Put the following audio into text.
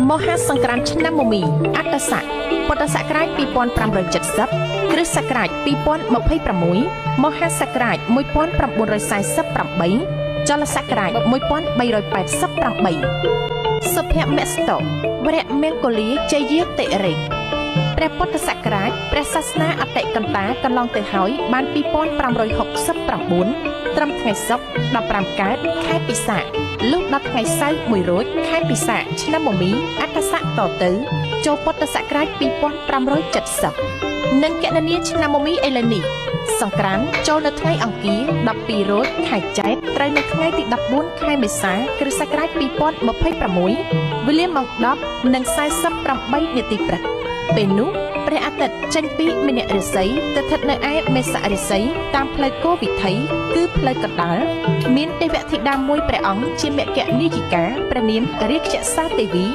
មហាសង្ក្រាន្តឆ្នាំមមីអត្តស័កពុទ្ធសករាជ2570គ្រិស្តសករាជ2026មហាសករាជ1948ចលសករាជ1388សុភមស្តវរៈមង្គលាជយាតិរិកព្រះពុទ្ធសករាជព្រះសាសនាអតិកន្តាកន្លងទៅហើយបាន2569ត្រឹមថ្ងៃសុក្រ15កើតខែពិសាខលុះដល់ថ្ងៃសៅរ៍1រោចខែពិសាខឆ្នាំមមីអត្តស័កតទៅចូលពុទ្ធសករាជ2570និងកណនីឆ្នាំមមីឥឡូវនេះសង្ក្រាន្តចូលនៅថ្ងៃអង្គារ12រោចខែចែកត្រូវនៅថ្ងៃទី14ខែមេសាគ្រិស្តសករាជ2026វេលាម៉ោង 10:48 នាទីព្រឹកពេលនោះព្រះអាទិត្យចេញពីមជ្ឈរាសីស្ថិតនៅឯមេសរាសីតាមផ្លូវគោវិថីគឺផ្លូវកណ្ដាលមានទេវធីតាមួយព្រះអង្គជាមគ្គនាយិកាព្រះនាមរាជសាទេវី